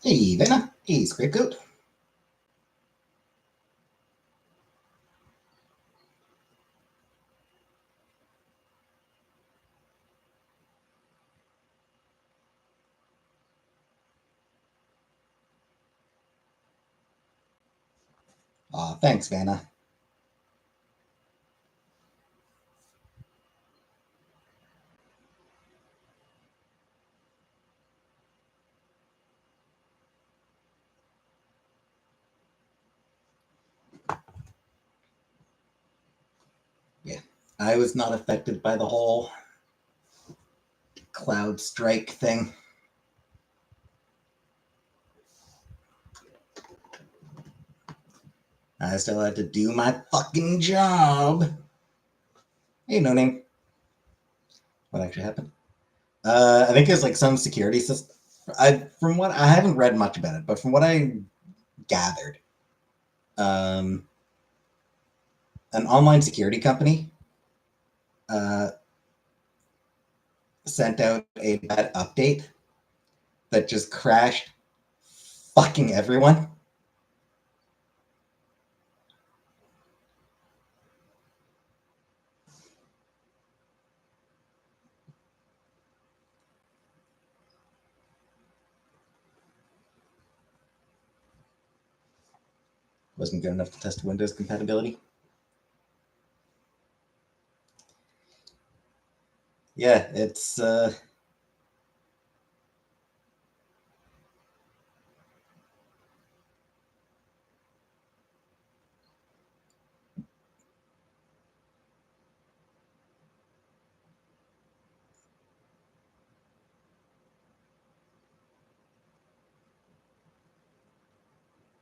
Hey, Vena. Hey, Scapegoat. Aw, thanks, Vanna. Yeah, I was not affected by the whole cloud strike thing. I still had to do my fucking job. Hey, no name. What actually happened? I think it's like some security system. From what I haven't read much about it, but from what I gathered, um, an online security company uh, sent out a bad update that just crashed fucking everyone. Wasn't good enough to test Windows compatibility. Yeah, it's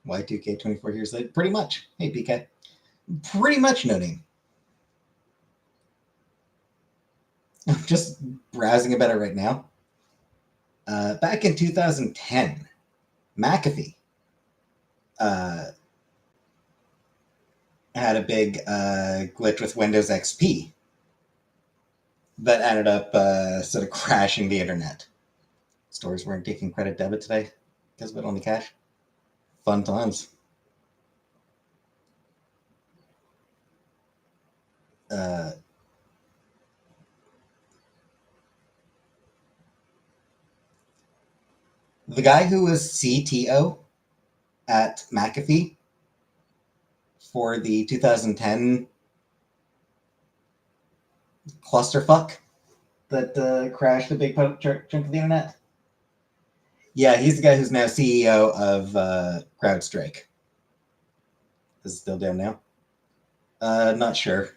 Y2K24 here said pretty much. Hey, PK. Pretty much no name. I'm just browsing about it right now. Back in 2010, McAfee uh, had a big glitch with Windows XP that ended up sort of crashing the internet. Stores weren't taking credit debit today because of it, only cash. Fun times. Uh, the guy who was CTO at McAfee for the 2010 clusterfuck that crashed a big chunk of the internet. Yeah, he's the guy who's now CEO of CrowdStrike. Is it still down now? Not sure.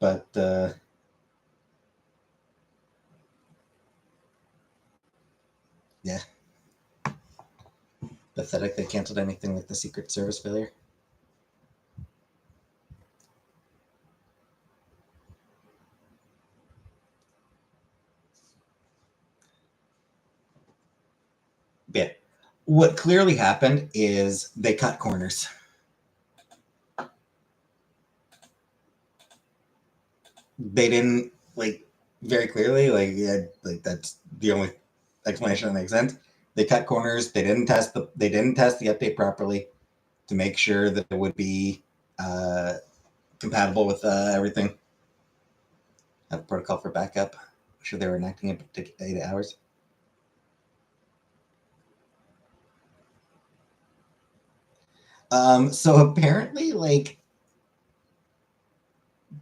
But yeah, pathetic they canceled anything like the Secret Service failure. Yeah. What clearly happened is they cut corners. They didn't like very clearly, like yeah, like that's the only explanation that makes sense. They cut corners. They didn't test the update properly to make sure that it would be uh, compatible with everything. Have a protocol for backup. I'm sure they were enacting it to 8 hours. So apparently, like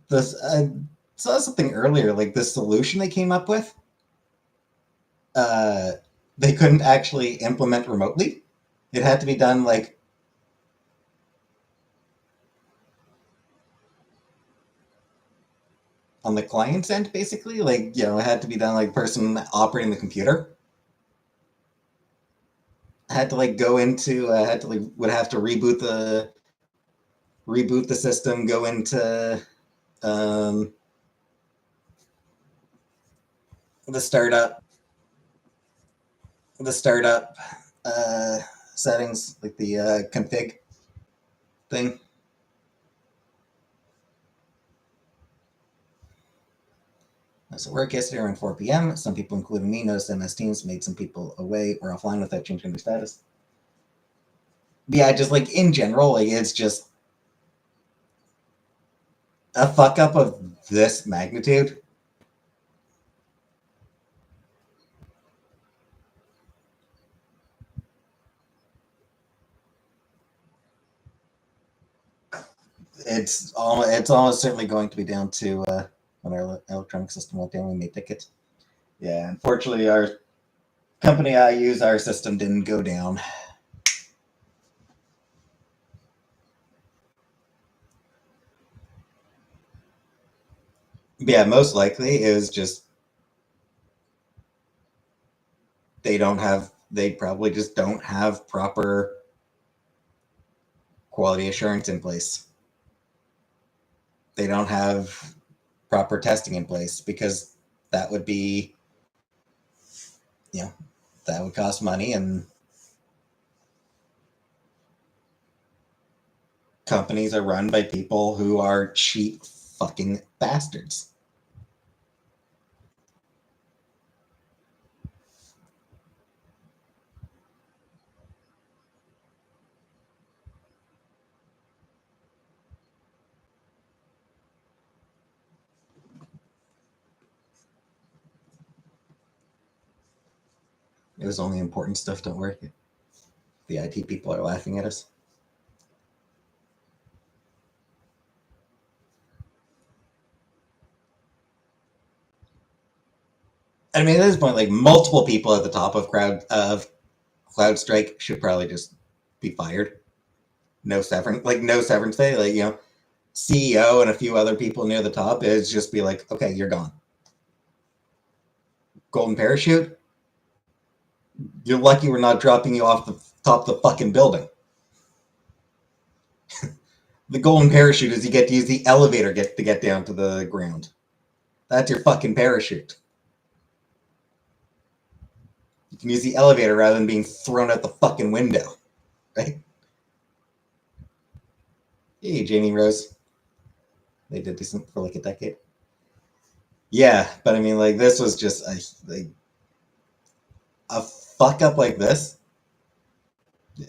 this, I saw something earlier. Like the solution they came up with, uh, they couldn't actually implement remotely. It had to be done like on the client's end, basically. Like it had to be done like person operating the computer. Had to like go into had to like would have to reboot the system, go into um, the startup, the startup settings, like the config thing. I was at work yesterday around 4 p.m. Some people, including me, noticed MS Teams made some people away or offline without changing their status. Yeah, just like in general, like it's just a fuck up of this magnitude. It's almost certainly going to be down to when our electronic system went down, we made tickets. Yeah, unfortunately, our company I use, our system didn't go down. Yeah, most likely is just they probably just don't have proper quality assurance in place. They don't have proper testing in place because that would be, you know, that would cost money, and companies are run by people who are cheap fucking bastards. It was only important stuff don't work. The IT people are laughing at us. I mean, at this point, like multiple people at the top of CloudStrike should probably just be fired. No severance, like no severance pay. Like CEO and a few other people near the top is just be like, okay, you're gone. Golden parachute. You're lucky we're not dropping you off the top of the fucking building. The golden parachute is you get to use the elevator to get down to the ground. That's your fucking parachute. You can use the elevator rather than being thrown out the fucking window, right? Hey, Jamie Rose. They did this for like a decade. Yeah, but I mean, like, this was just a fuck up like this. Yeah.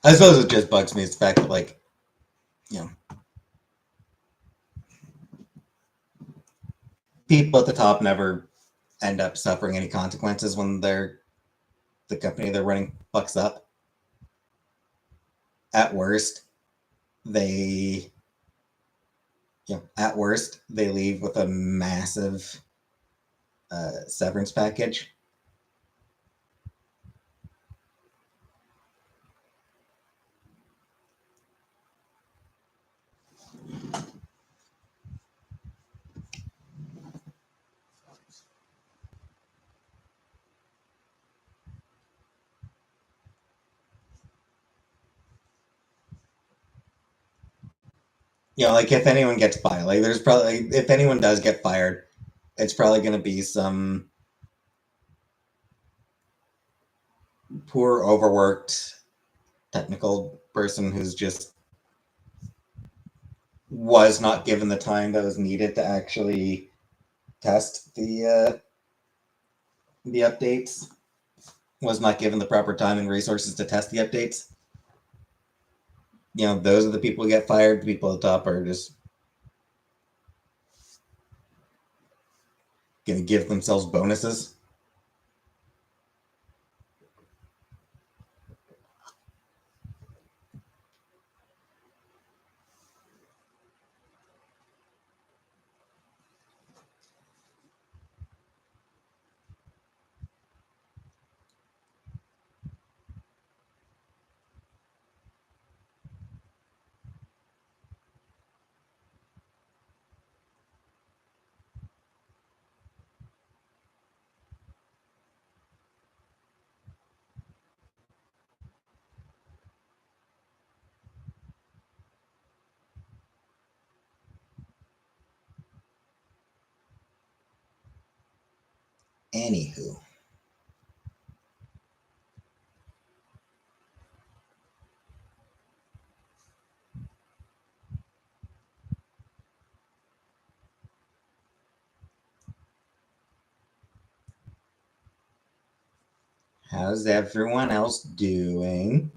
I suppose it just bugs me is the fact that, like, you know, people at the top never end up suffering any consequences when the company they're running fucks up. At worst, they at worst they leave with a massive severance package. Like if anyone gets fired, like there's probably if anyone does get fired, it's probably going to be some poor, overworked technical person who's just was not given the time that was needed to actually test the updates, was not given the proper time and resources to test the updates. Those are the people who get fired. The people at the top are just going to give themselves bonuses. Anywho. How's everyone else doing?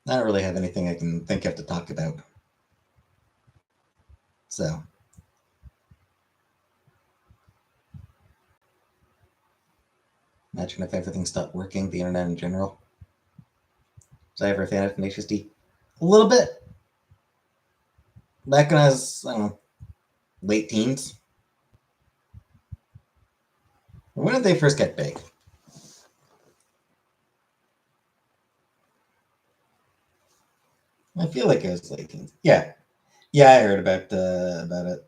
I don't really have anything I can think of to talk about. So, imagine if everything stopped working, the internet in general. Was I ever a fan of Tenacious D? A little bit. Back when I was, I don't know, late teens. When did they first get big? I feel like it was late teens. Yeah. Yeah, I heard about it.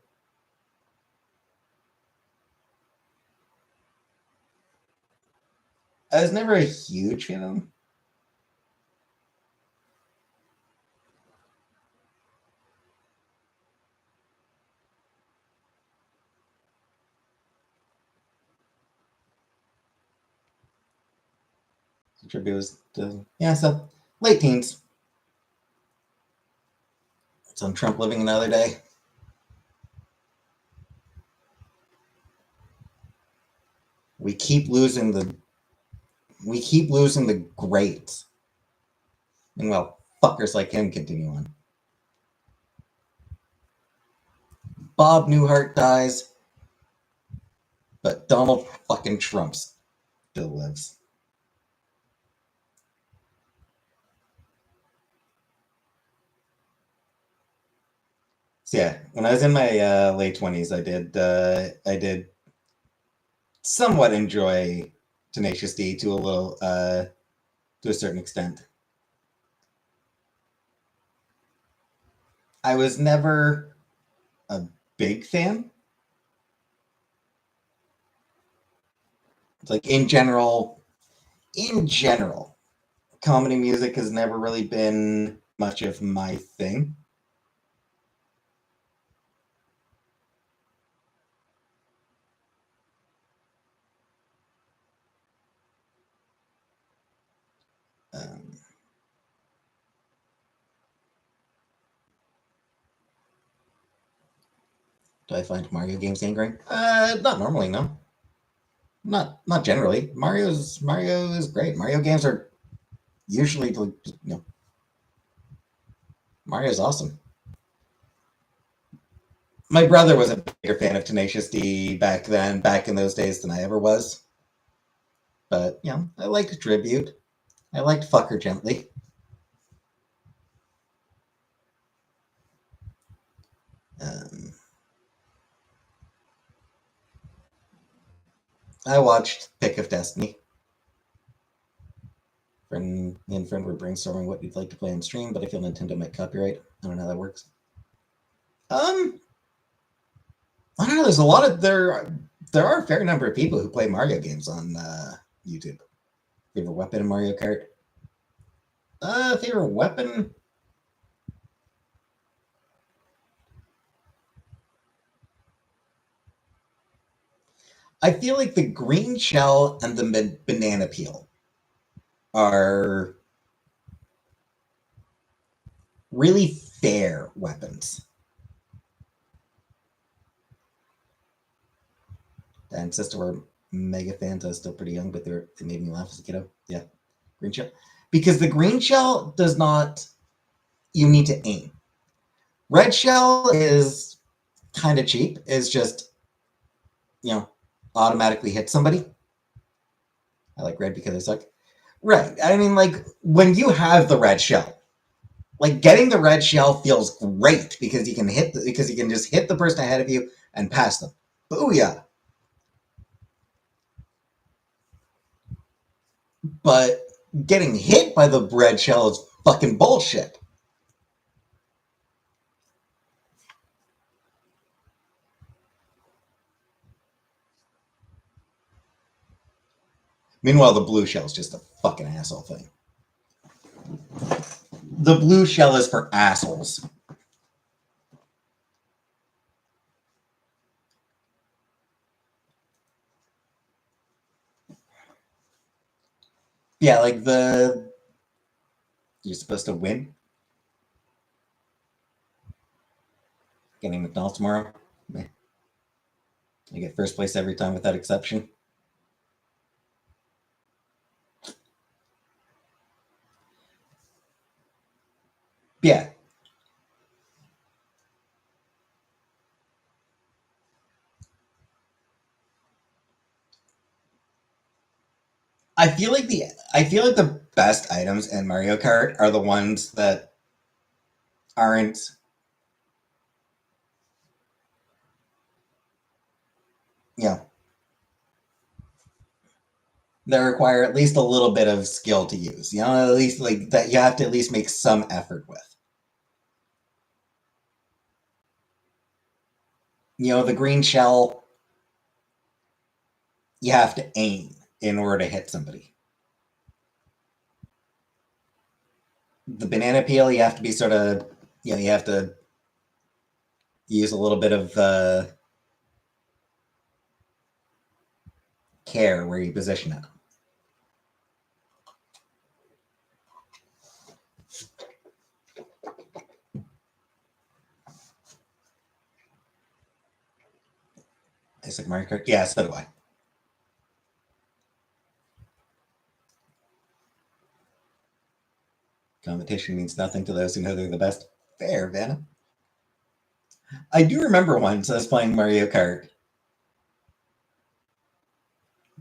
I was never a huge fan of them. The tribute was yeah, so late teens. Some Trump living another day. We keep losing the greats. Meanwhile, fuckers like him continue on. Bob Newhart dies, but Donald fucking Trump still lives. So yeah, when I was in my late 20s, I did somewhat enjoy Tenacious D to a certain extent. I was never a big fan. It's like in general, comedy music has never really been much of my thing. Um, do I find Mario games angering? Not normally, no. Not generally. Mario is great. Mario games are usually Mario's awesome. My brother was a bigger fan of Tenacious D back in those days than I ever was. But I liked Tribute. I liked Fucker Gently. Um, I watched Pick of Destiny. Friend and friend were brainstorming what we'd like to play on stream, but I feel Nintendo might copyright. I don't know how that works. I don't know. There's a lot of there are a fair number of people who play Mario games on YouTube. Favorite weapon in Mario Kart? Favorite weapon? I feel like the green shell and the banana peel are really fair weapons. The ancestors were mega fans. I was still pretty young, but they made me laugh as a kiddo. Yeah, green shell. Because the green shell does not. You need to aim. Red shell is kind of cheap. Is just automatically hit somebody. I like red because I suck. Right. I mean, like when you have the red shell, like getting the red shell feels great because you can just hit the person ahead of you and pass them. Booyah! But getting hit by the bread shell is fucking bullshit. Meanwhile, the blue shell is just a fucking asshole thing. The blue shell is for assholes. Yeah, like you're supposed to win. Getting McDonald's tomorrow. I get first place every time without exception. Yeah. I feel like the best items in Mario Kart are the ones that aren't, you know, that require at least a little bit of skill to use. You know, at least like that you have to at least make some effort with. You know, the green shell, you have to aim in order to hit somebody. The banana peel, you have to be sort of, you know, you have to use a little bit of care where you position it. It's like Mario Kart. Yeah, so do I. Competition means nothing to those who know they're the best. Fair, Vanna. I do remember once I was playing Mario Kart.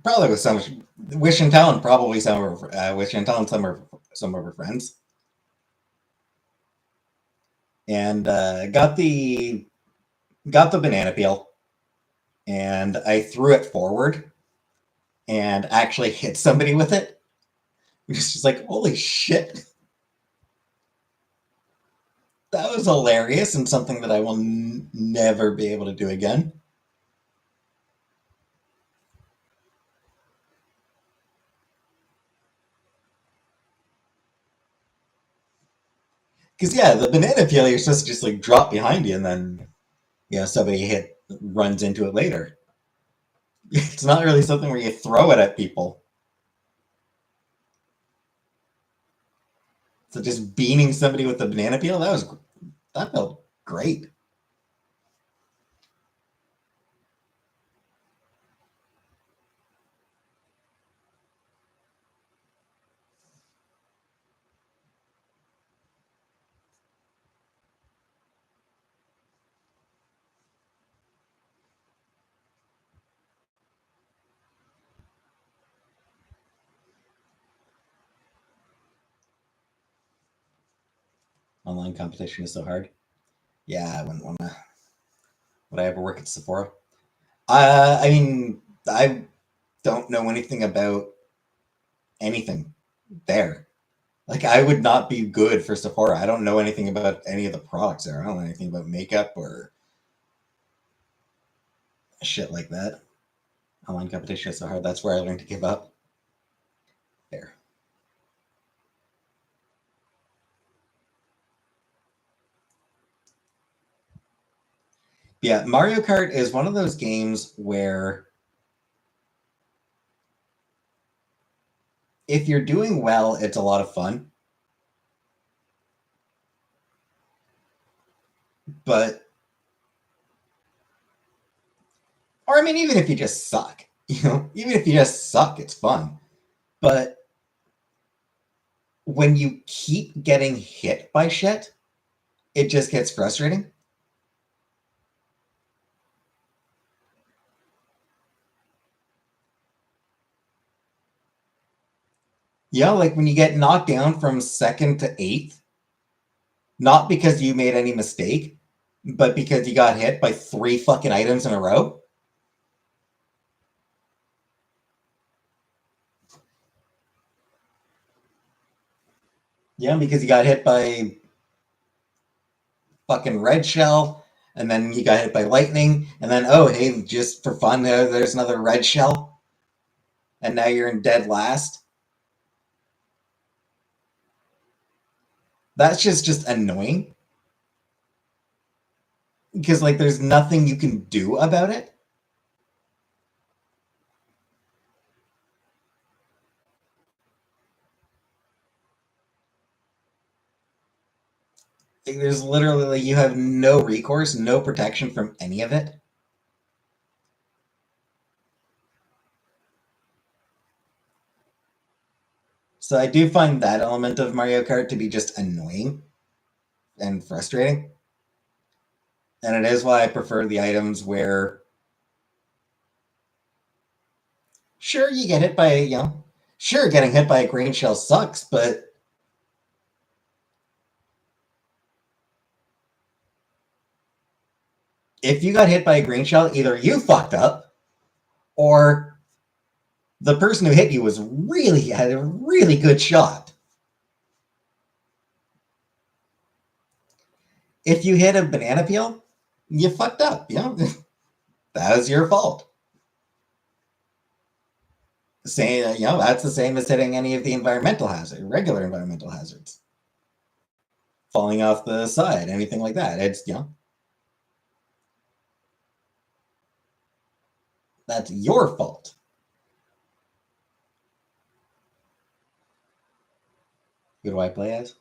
Probably with some Wish and Talent, probably some of Wish and Talent, some of her friends, and got the banana peel, and I threw it forward and actually hit somebody with it, which is just like holy shit. That was hilarious and something that I will never be able to do again. Because yeah, the banana peel you're supposed to just like drop behind you and then somebody runs into it later. It's not really something where you throw it at people. So just beaning somebody with a banana peel, that felt great. Online competition is so hard. Yeah, I wouldn't want to. Would I ever work at Sephora? I mean, I don't know anything about anything there. Like, I would not be good for Sephora. I don't know anything about any of the products there. I don't know anything about makeup or shit like that. Online competition is so hard. That's where I learned to give up. There. Yeah, Mario Kart is one of those games where if you're doing well, it's a lot of fun. But, or I mean, even if you just suck, even if you just suck, it's fun. But when you keep getting hit by shit, it just gets frustrating. Yeah, like when you get knocked down from second to eighth, not because you made any mistake, but because you got hit by three fucking items in a row. Yeah, because you got hit by fucking red shell, and then you got hit by lightning, and then oh hey, just for fun, there's another red shell, and now you're in dead last. That's just annoying because like there's nothing you can do about it. Like, there's literally like, you have no recourse, no protection from any of it. So I do find that element of Mario Kart to be just annoying and frustrating. And it is why I prefer the items where sure you get hit by, sure getting hit by a green shell sucks, but if you got hit by a green shell, either you fucked up or the person who hit you was really had a really good shot. If you hit a banana peel, you fucked up. That was your fault. Say, that's the same as hitting any of the environmental hazards, regular environmental hazards, falling off the side, anything like that. It's that's your fault. Who do I play as?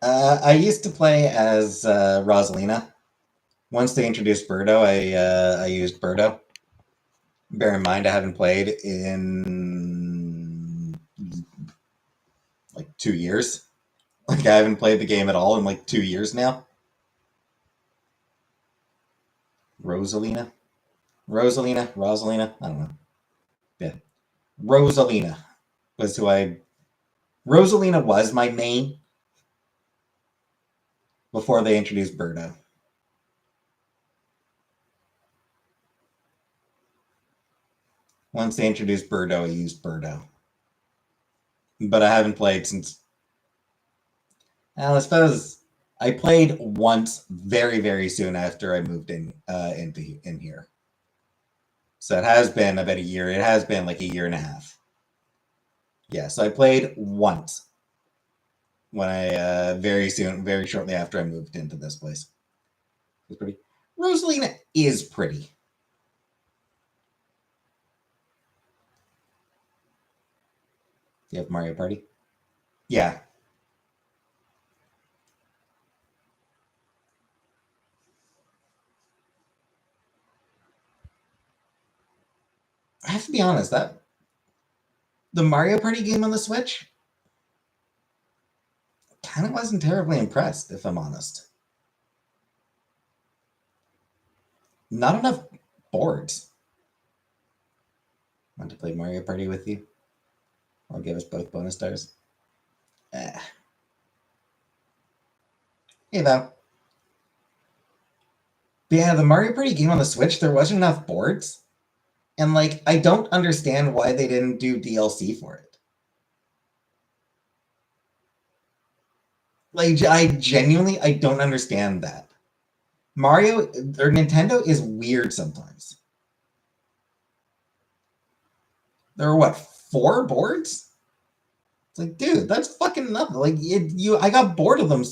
I used to play as Rosalina. Once they introduced Birdo, I used Birdo. Bear in mind, I haven't played in like 2 years. Like I haven't played the game at all in like 2 years now. Rosalina, Rosalina. I don't know. Yeah, Rosalina was who I. Rosalina was my main before they introduced Birdo. Once they introduced Birdo, I used Birdo. But I haven't played since. Well, I suppose I played once very, very soon after I moved in here. So it has been about a year. It has been like a year and a half. Yeah, so I played once when I very soon, very shortly after I moved into this place. It was pretty. Rosalina is pretty. You have Mario Party? Yeah. I have to be honest, that the Mario Party game on the Switch kind of wasn't terribly impressed, if I'm honest. Not enough boards. Want to play Mario Party with you? I'll give us both bonus stars. Eh. Hey, though. But yeah, the Mario Party game on the Switch, there wasn't enough boards. And, like, I don't understand why they didn't do DLC for it. Like, I genuinely, I don't understand that. Mario, or Nintendo is weird sometimes. There are, what, 4 boards? It's like, dude, that's fucking nothing. Like, I got bored of them.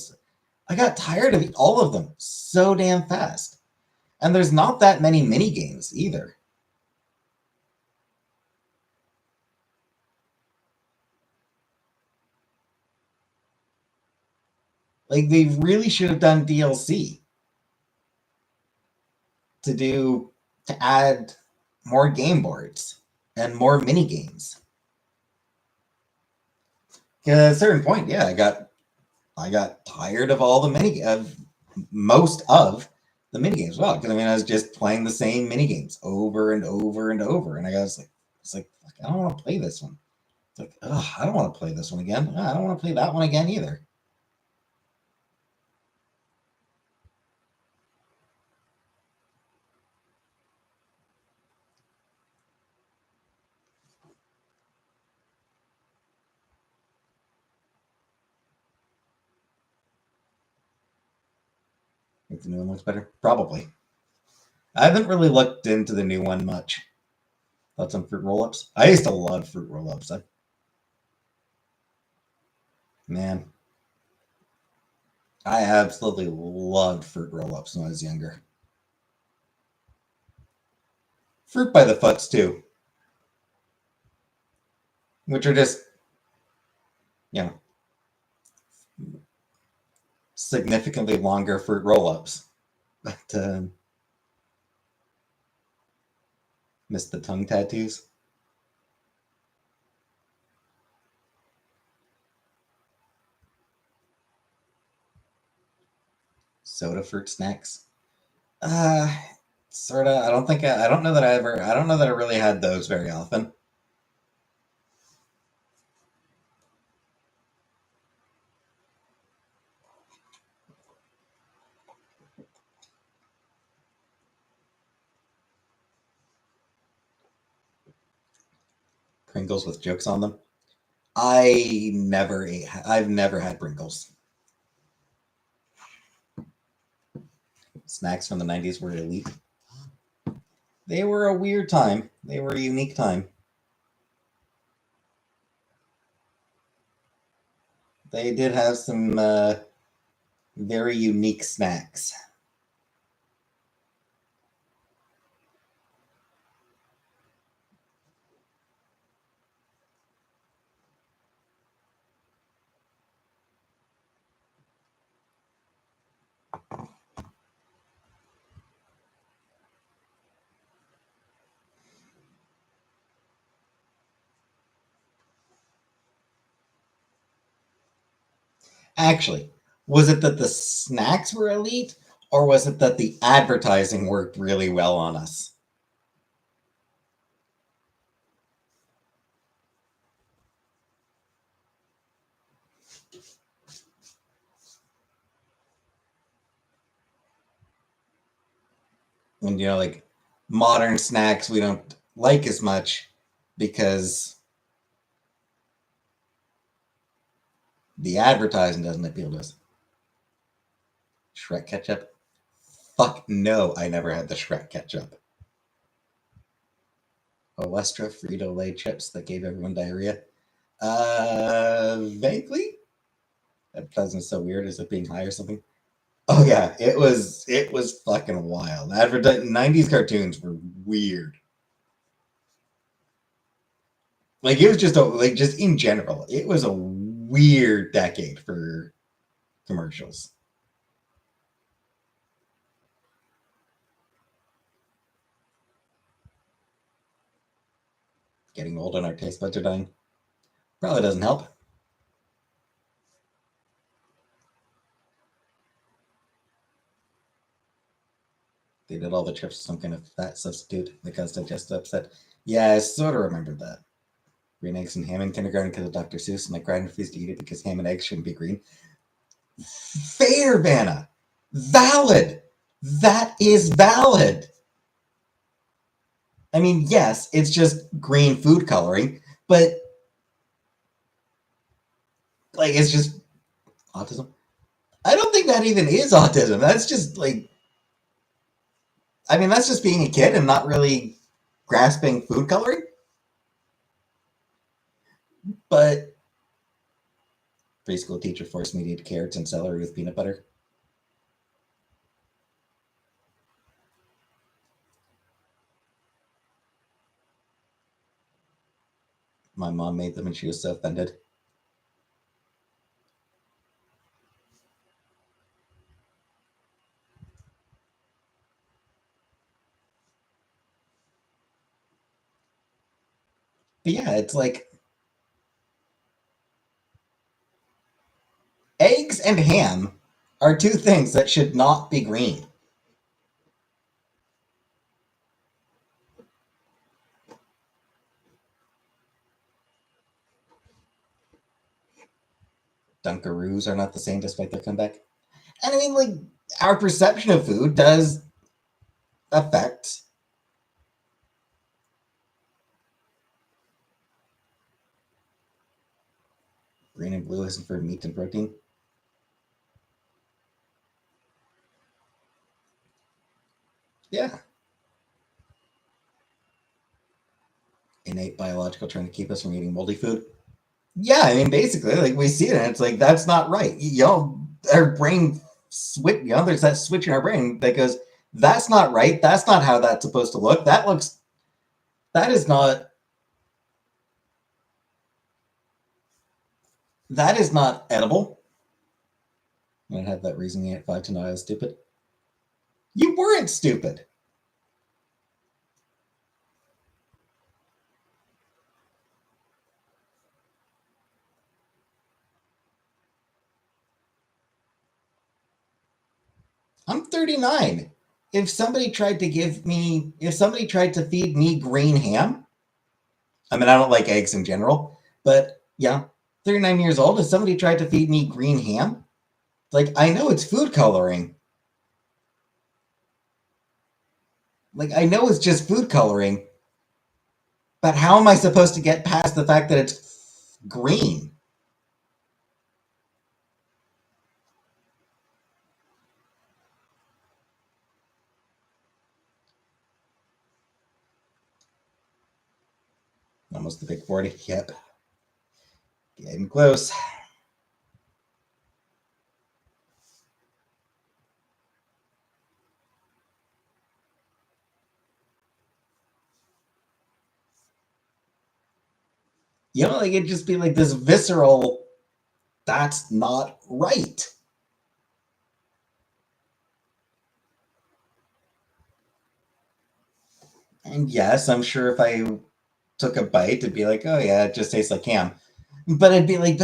I got tired of all of them so damn fast. And there's not that many mini games either. Like they really should have done DLC to add more game boards and more mini games. At a certain point, yeah, I got tired of all the of most of the mini games. Well, because I mean I was just playing the same mini games over and over and over, and I was like, it's like I don't want to play this one. It's like, ugh, I don't want to play this one again. I don't want to play that one again either. Think the new one looks better? Probably. I haven't really looked into the new one much. Thoughts on fruit roll-ups? I used to love fruit roll-ups. Man, I absolutely loved fruit roll-ups when I was younger. Fruit by the foots too, which are just, you know, significantly longer fruit roll-ups. But missed the tongue tattoos. Soda fruit snacks. Sort of. I don't know that I don't know that I really had those very often. Pringles with jokes on them. I've never had Pringles. Snacks from the 90s were elite. They were a weird time. They were a unique time. They did have some very unique snacks. Actually, was it that the snacks were elite, or was it that the advertising worked really well on us? And like modern snacks we don't like as much because the advertising doesn't appeal to us. Shrek ketchup? Fuck no, I never had the Shrek ketchup. Olestra Frito Lay chips that gave everyone diarrhea. Vaguely. That doesn't so weird as it being high or something. Oh yeah, it was fucking wild. 90s cartoons were weird. Like it was just just in general, it was a weird decade for commercials. Getting old and our taste buds are dying. Probably doesn't help. They did all the chips with some kind of fat substitute that caused digestive upset. Yeah, I sort of remembered that. Green eggs and ham in kindergarten because of Dr. Seuss, and I cried and refused to eat it because ham and eggs shouldn't be green. Fair, Vanna. Valid. That is valid. I mean, yes, it's just green food coloring, but like it's just autism. I don't think that even is autism. That's just like, I mean, that's just being a kid and not really grasping food coloring. But preschool teacher forced me to eat carrots and celery with peanut butter. My mom made them and she was so offended. But yeah, it's like eggs and ham are two things that should not be green. Dunkaroos are not the same despite their comeback. And I mean, like, our perception of food does affect. Green and blue isn't for meat and protein. Yeah. Innate biological trying to keep us from eating moldy food. Yeah, I mean, basically, like we see it, and it's like that's not right. Our brain switch. There's that switch in our brain that goes, "That's not right. That's not how that's supposed to look. That looks. That is not. That is not edible." And I had that reasoning at 5 to know I was stupid. You weren't stupid. I'm 39. If somebody tried to feed me green ham, I mean, I don't like eggs in general, but yeah, 39 years old. If somebody tried to feed me green ham, like, I know it's food coloring. Like, I know it's just food coloring, but how am I supposed to get past the fact that it's green? Almost the big 40. Yep. Getting close. Like it'd just be like this visceral, that's not right. And yes, I'm sure if I took a bite, it'd be like, oh yeah, it just tastes like ham. But it'd be like,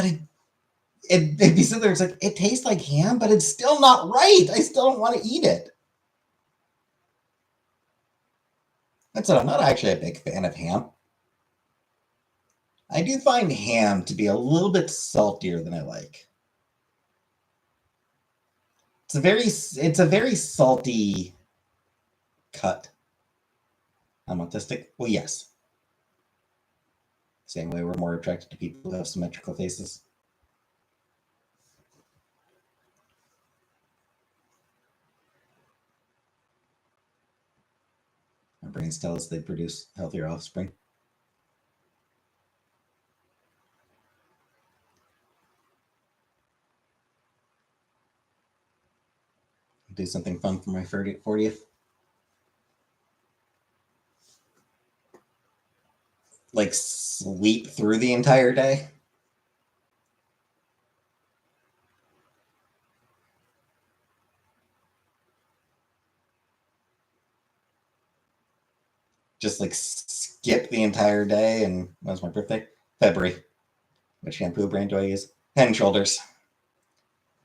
it'd be sitting there, it's like, it tastes like ham, but it's still not right. I still don't want to eat it. That's it. I'm not actually a big fan of ham. I do find ham to be a little bit saltier than I like. It's a very salty cut. I'm autistic. Well, yes. Same way we're more attracted to people who have symmetrical faces. Our brains tell us they produce healthier offspring. Do something fun for my 40th. Like sleep through the entire day. Just like skip the entire day. And when's my birthday? February. What shampoo brand do I use? Head and Shoulders.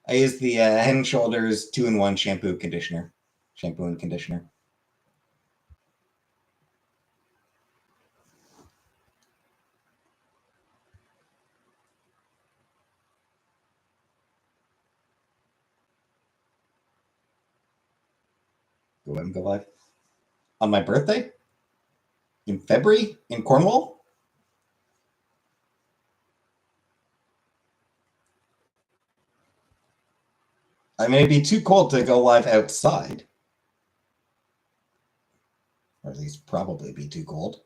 I use the Head and Shoulders 2-in-1 shampoo and conditioner. Go ahead and go live on my birthday in February in Cornwall. I mean, it'd be too cold to go live outside, or at least probably be too cold.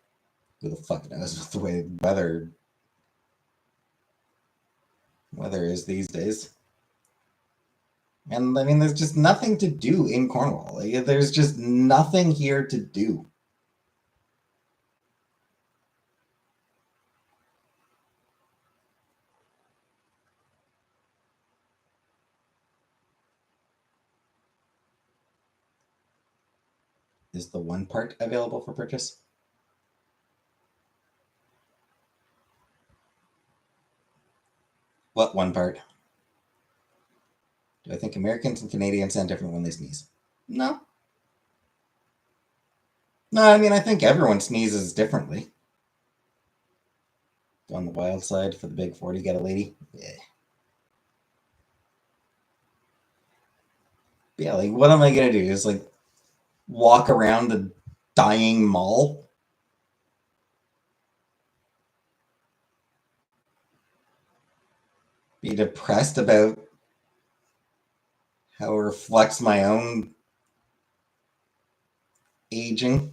Who the fuck knows what the way weather is these days? And I mean, there's just nothing to do in Cornwall. Like, there's just nothing here to do. Is the one part available for purchase? What one part? Do I think Americans and Canadians sound different when they sneeze? No. No, I mean, I think everyone sneezes differently. On the wild side for the big 40, get a lady. Yeah. Yeah, like, what am I going to do? Just, like, walk around the dying mall? Be depressed about how it reflects my own aging,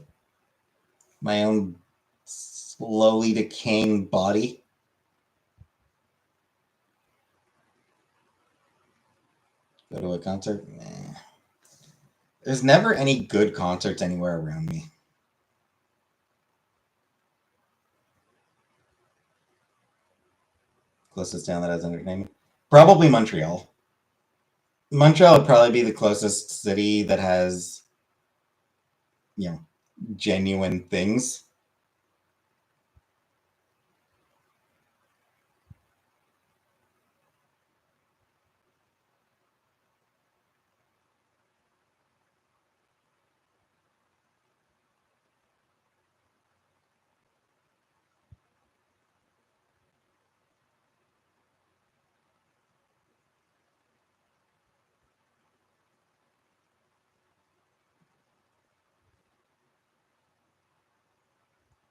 my own slowly decaying body. Go to a concert? Nah. There's never any good concerts anywhere around me. Closest town that has entertainment? Probably Montreal. Montreal would probably be the closest city that has, you know, genuine things.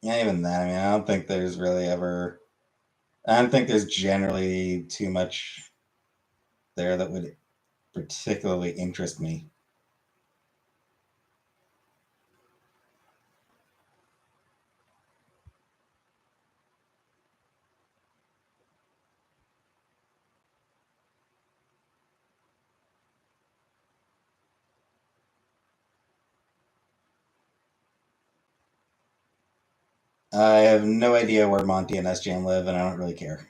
Yeah, even that. I mean, I don't think there's really ever. I don't think there's generally too much there that would particularly interest me. I have no idea where Monty and SJM live, and I don't really care.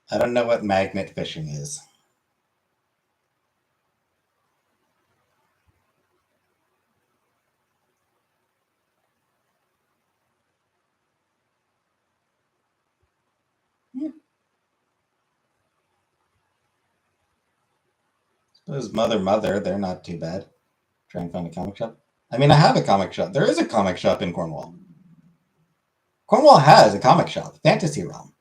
I don't know what magnet fishing is. Yeah. Suppose Mother, they're not too bad. Try and find a comic shop. I mean, I have a comic shop. There is a comic shop in Cornwall. Cornwall has a comic shop, Fantasy Realm.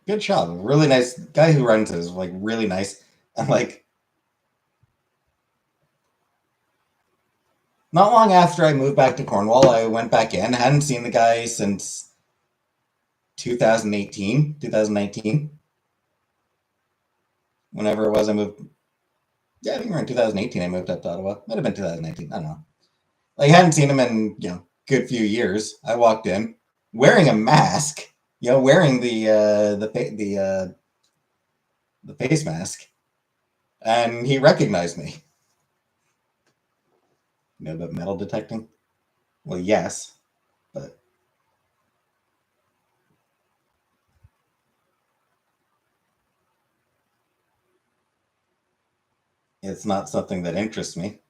Good shop. Really nice guy who runs it is like really nice. And like not long after I moved back to Cornwall, I went back in. Hadn't seen the guy since 2018, 2019. Whenever it was, I moved. Yeah, I think around 2018, I moved up to Ottawa. Might have been 2019. I don't know. Like, I hadn't seen him in good few years. I walked in wearing a mask. Wearing the face mask, and he recognized me. You know about metal detecting? Well, yes, but it's not something that interests me.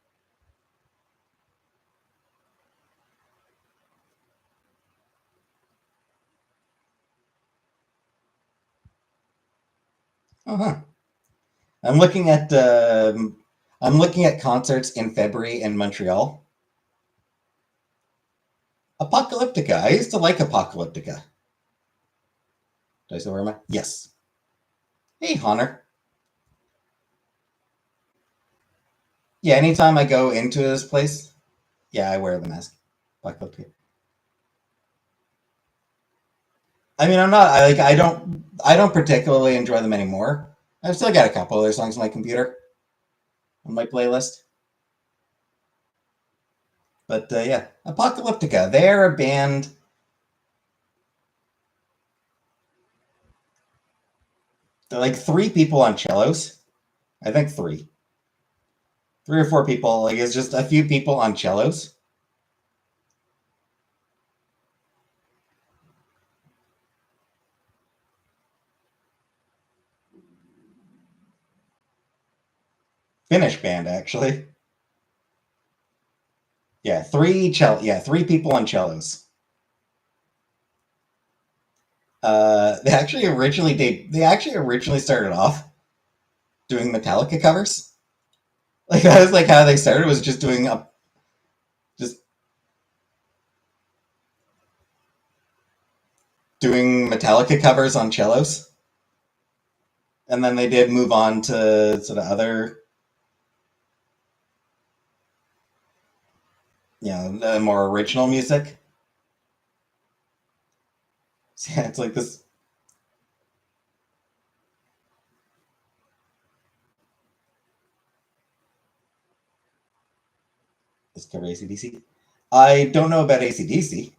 Uh huh. I'm looking at I'm looking at concerts in February in Montreal. Apocalyptica. I used to like Apocalyptica. Did I say where am I? Yes. Hey, Hunter. Yeah, anytime I go into this place, yeah, I wear the mask. Apocalyptica. I mean, I'm not. I don't particularly enjoy them anymore. I've still got a couple of their songs on my computer on my playlist. But yeah, Apocalyptica. They're a band. They're like three people on cellos. I think three or four people. Like it's just a few people on cellos. Finnish band actually. Yeah, three people on cellos. They actually originally started off doing Metallica covers. Like that was like how they started was just doing a just doing Metallica covers on cellos, and then they did move on to sort of other, more original music. So, yeah, it's like this cover ACDC. I don't know about ACDC.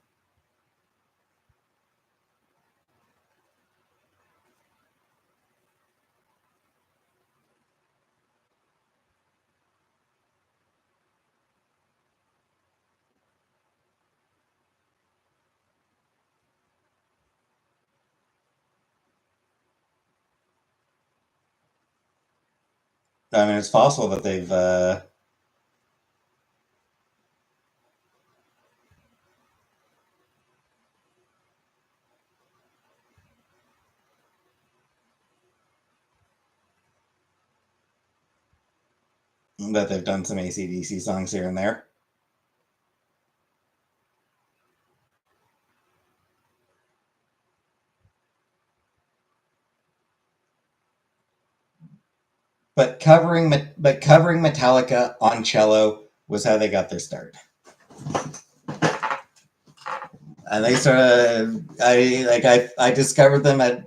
I mean, it's possible that they've done some ACDC songs here and there. But covering Metallica on cello was how they got their start. And they sort of I discovered them at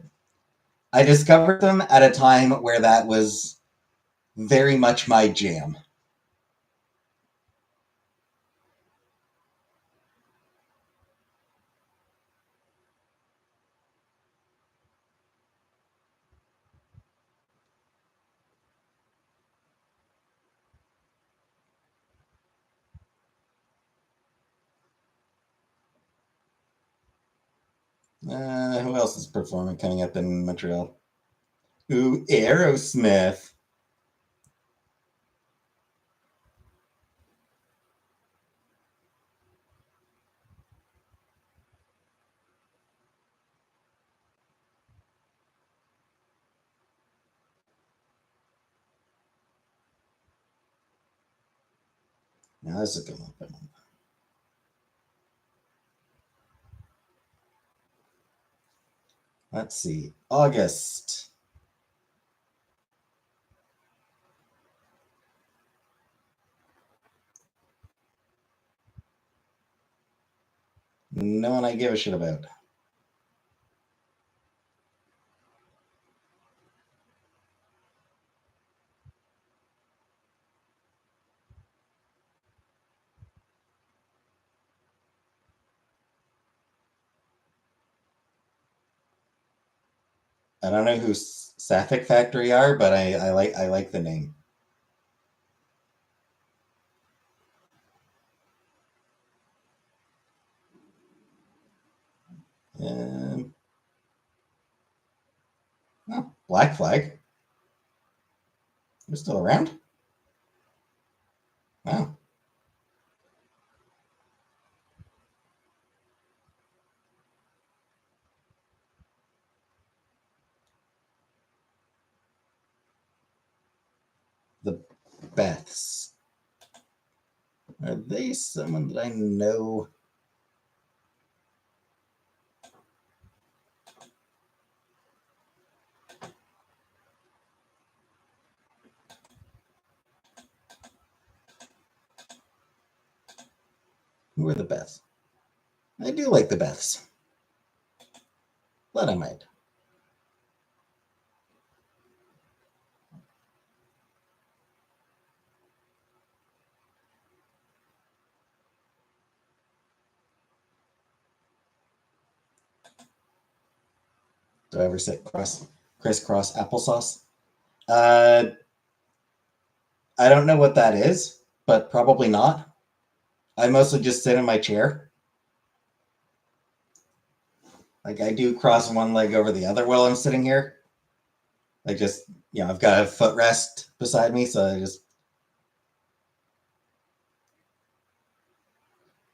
a time where that was very much my jam. Who else is performing coming up in Montreal? Ooh, Aerosmith. Now this is a good one. Let's see. August. No one I give a shit about. I don't know who Sapphic Factory are, but I like the name. Um, oh, Black Flag. They're still around. Wow. The Beths. Are they someone that I know? Who are the Beths? I do like the Beths. But I might. Do I ever say crisscross applesauce? Uh, I don't know what that is, but probably not. I mostly just sit in my chair. Like I do cross one leg over the other while I'm sitting here. Like just, I've got a footrest beside me, so I just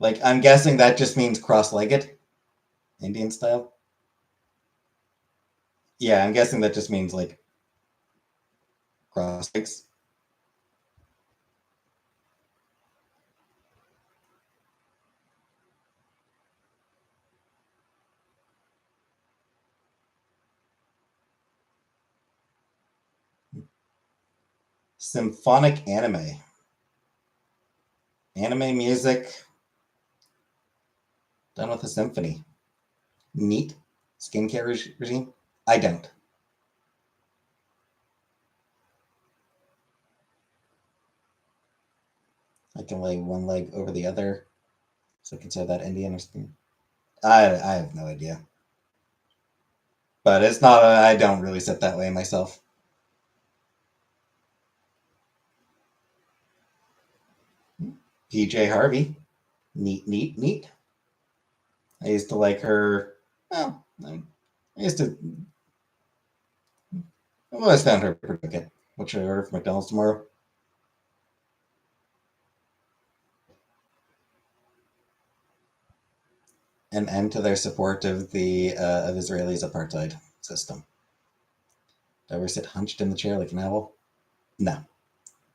like I'm guessing that just means cross-legged, Indian style. Yeah, I'm guessing that just means like cross legs. Symphonic anime. Anime music done with a symphony. Neat. Skincare regime? I don't. I can lay one leg over the other. So consider that Indian or something. I have no idea. But it's not, I don't really sit that way myself. PJ Harvey. Neat, neat, neat. I used to like her. Well, I used to. I've always found her pretty good. What should I order from McDonald's tomorrow? An end to their support of the of Israelis' apartheid system. Do I ever sit hunched in the chair like an owl? No,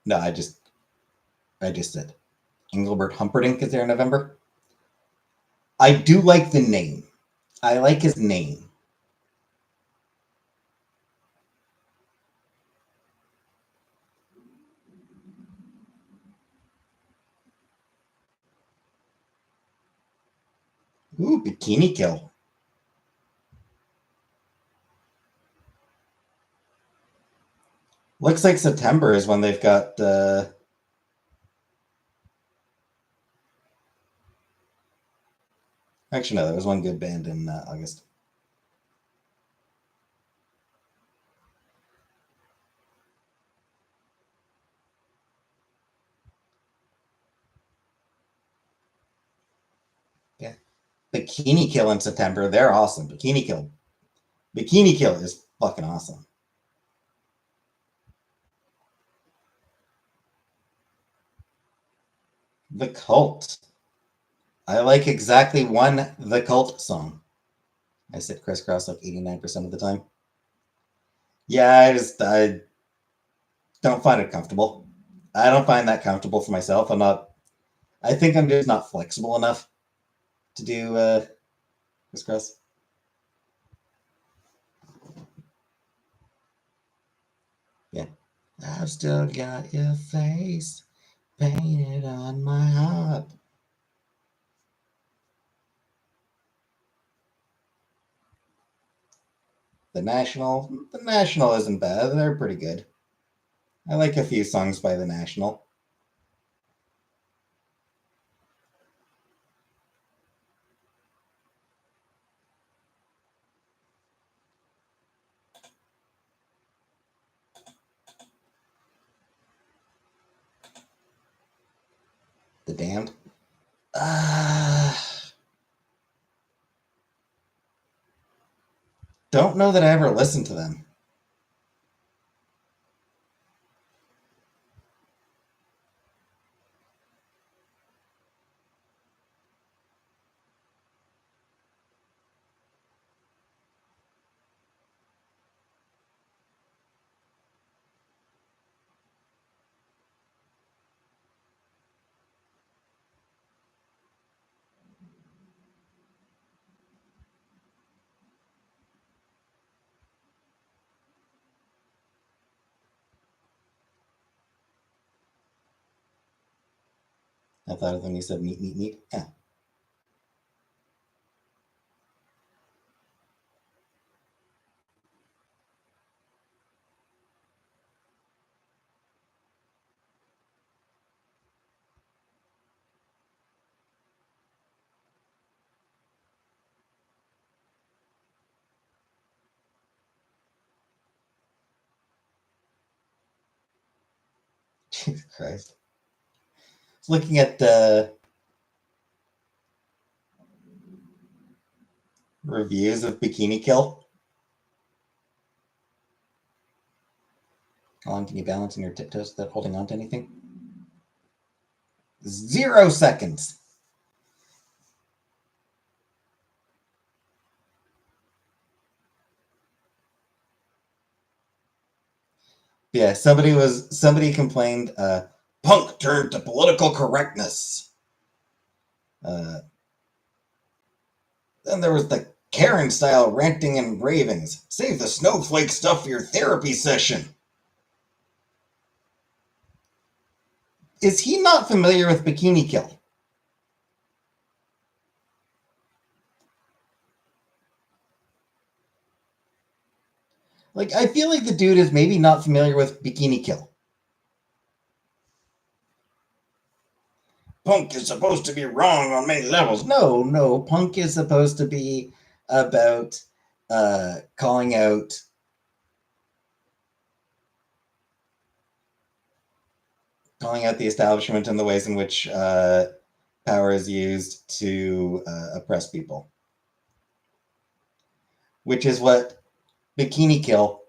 no. I just said Engelbert Humperdinck is there in November. I do like the name. I like his name. Ooh, Bikini Kill. Looks like September is when they've got. Actually, no, there was one good band in August. Yeah, Bikini Kill in September. They're awesome. Bikini Kill. Bikini Kill is fucking awesome. The Cult. I like exactly one The Cult song. I sit crisscross like 89% of the time. Yeah, I don't find it comfortable. I don't find that comfortable for myself. I'm not. I think I'm just not flexible enough to do crisscross. Yeah. I've still got your face painted on my heart. The National isn't bad. They're pretty good. I like a few songs by the National. The Damned. Don't know that I ever listened to them. I thought of when you said meat, meat, meat. Yeah. Jesus Christ. Looking at the reviews of Bikini Kill. How long can you balance on your tiptoes without holding on to anything? 0 seconds. Yeah, somebody complained. Punk turned to political correctness. Then there was the Karen style ranting and ravings. Save the snowflake stuff for your therapy session. is he not familiar with Bikini Kill? Like, I feel like the dude is maybe not familiar with Bikini Kill. Punk is supposed to be wrong on many levels. No, punk is supposed to be about calling out the establishment and the ways in which power is used to oppress people, which is what Bikini Kill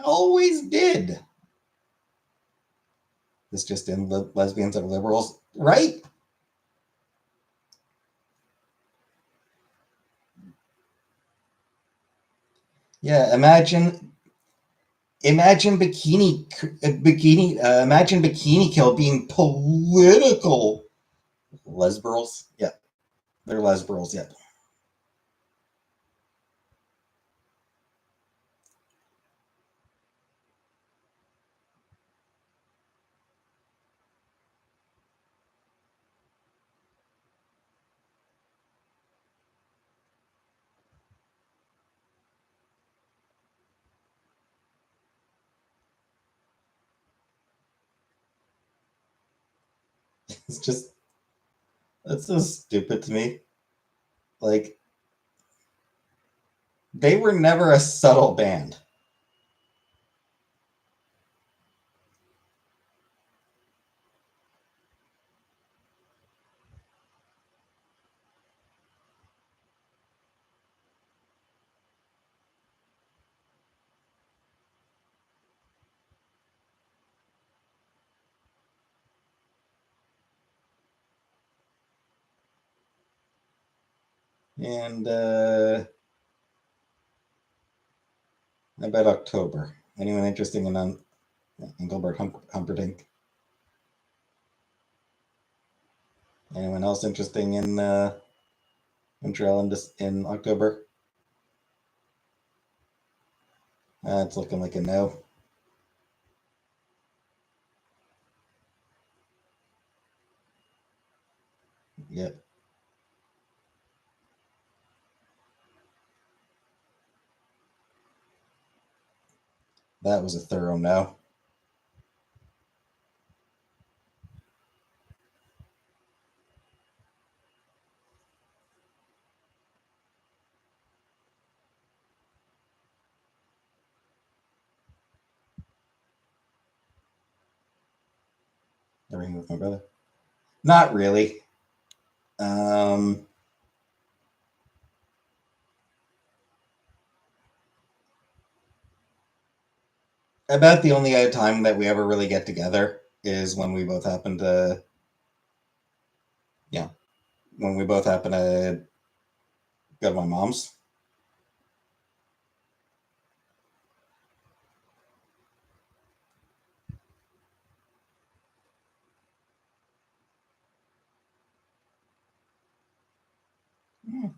always did. It's just in lesbians and liberals, right? Yeah, imagine Bikini Kill being political. Lesbirals, yeah, they're lesbirals, yeah. It's just that's so stupid to me. Like they were never a subtle band. And about October. Anyone interested in Engelbert Humperdinck? Anyone else interesting in Montreal in October? It's looking like a no. Yep, that was a thorough no. Everything with my brother. Not really. Um, about the only other time that we ever really get together is when we both happen to, yeah, when we both happen to go to my mom's.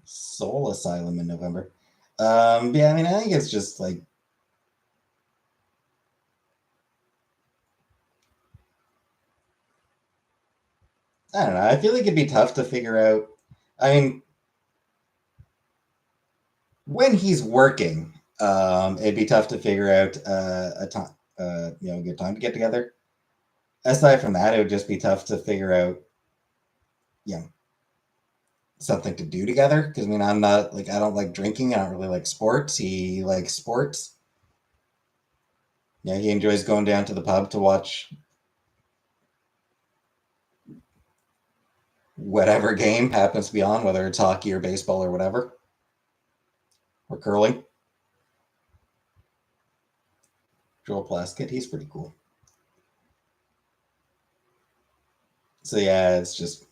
Soul Asylum in November. Yeah, I mean, I think it's just like I don't know. I feel like it'd be tough to figure out. I mean, when he's working, it'd be tough to figure out a time, a good time to get together. Aside from that, it would just be tough to figure out, you know, something to do together. Because I mean, I'm not like I don't like drinking. I don't really like sports. He likes sports. Yeah, he enjoys going down to the pub to watch whatever game happens to be on, whether it's hockey or baseball or whatever, or curling. Joel Plaskett, he's pretty cool. So yeah, it's just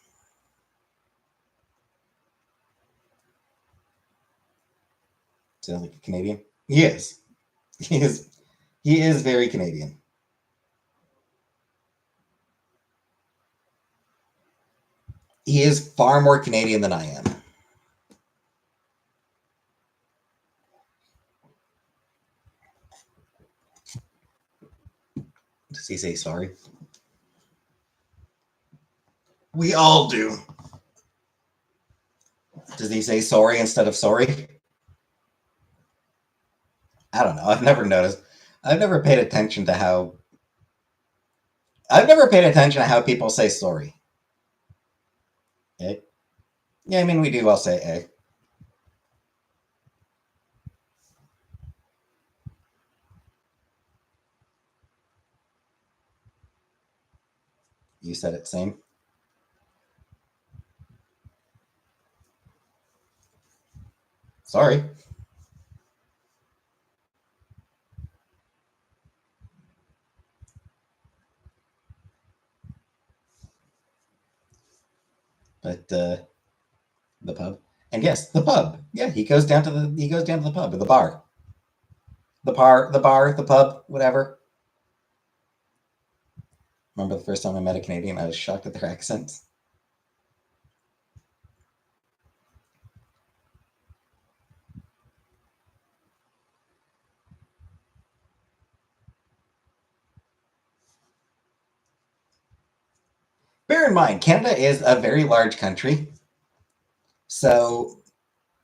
sounds like a Canadian. He is. He is. He is very Canadian. He is far more Canadian than I am. Does he say sorry? We all do. Does he say sorry instead of sorry? I don't know. I've never noticed. I've never paid attention to how. I've never paid attention to how people say sorry. Eh? Yeah, I mean, we do all say eh. You said it same. Sorry. But the pub. And yes, the pub. Yeah, he goes down to the pub, or the bar. The pub, whatever. Remember the first time I met a Canadian, I was shocked at their accents. Bear in mind, Canada is a very large country. So,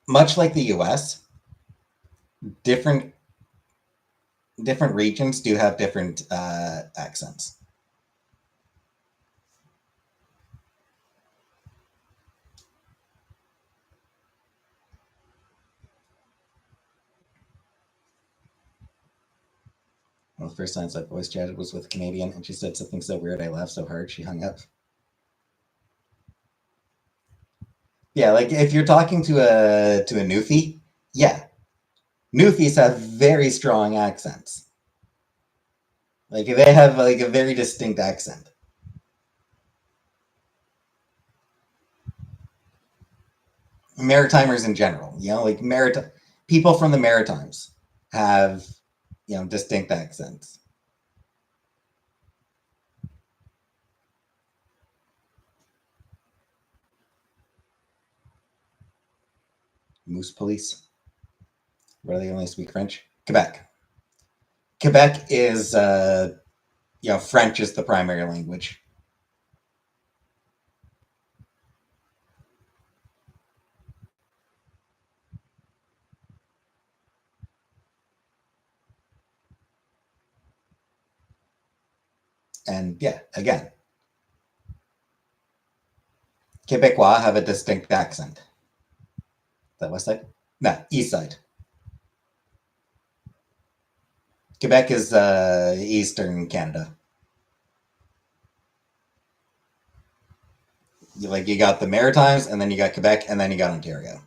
much like the US, different regions do have different accents. One of the first times I voice chatted was with a Canadian, and she said something so weird I laughed so hard she hung up. Yeah, like if you're talking to a Newfie, yeah, Newfies have very strong accents. Like they have like a very distinct accent. Maritimers in general, like people from the Maritimes have distinct accents. Moose police, where they only speak French. Quebec. Quebec is French is the primary language. And yeah, again, Quebecois have a distinct accent. Is that west side? No, east side. Quebec is eastern Canada. You got the Maritimes, and then you got Quebec, and then you got Ontario.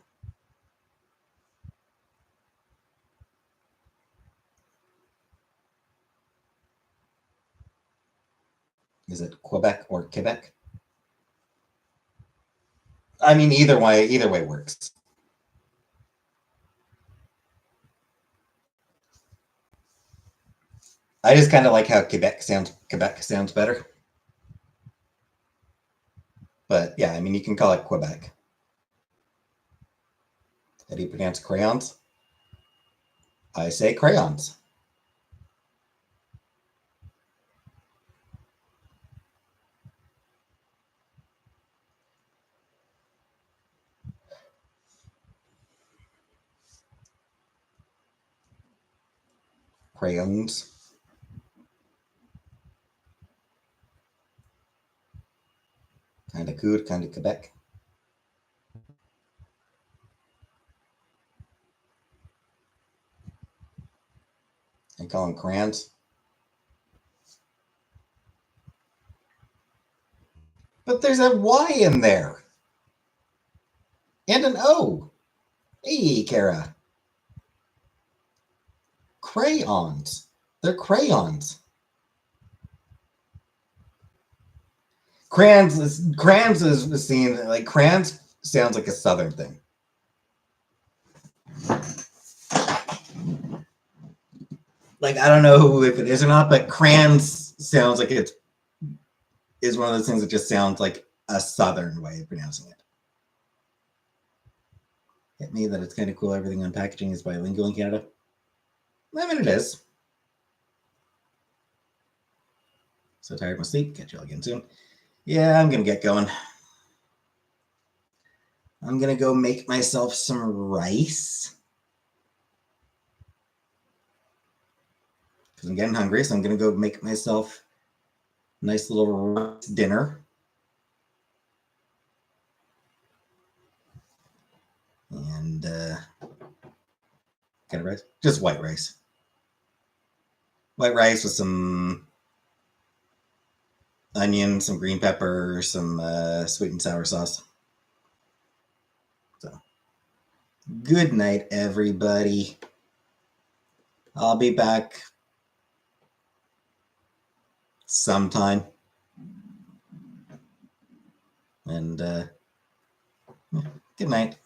Is it Quebec or Quebec? I mean, either way works. I just kind of like how Quebec sounds better. But yeah, I mean, you can call it Quebec. How do you pronounce crayons? I say crayons. Crayons. Kind of cool, kind of Quebec. I call them crayons. But there's a Y in there. And an O. Hey, Kara. Crayons. They're crayons. Crayons is seen like crayons sounds like a southern thing. Like I don't know if it is or not, but crayons sounds like it is one of those things that just sounds like a southern way of pronouncing it. Hit me that it's kind of cool. Everything on packaging is bilingual in Canada. I mean, it is. So tired, my sleep. Catch you all again soon. Yeah, I'm gonna get going. I'm gonna go make myself some rice. Because I'm getting hungry, so I'm gonna go make myself a nice little rice dinner. And kind of rice? Just white rice. White rice with some onion, some green pepper, some sweet and sour sauce. So, good night, everybody. I'll be back sometime. And good night.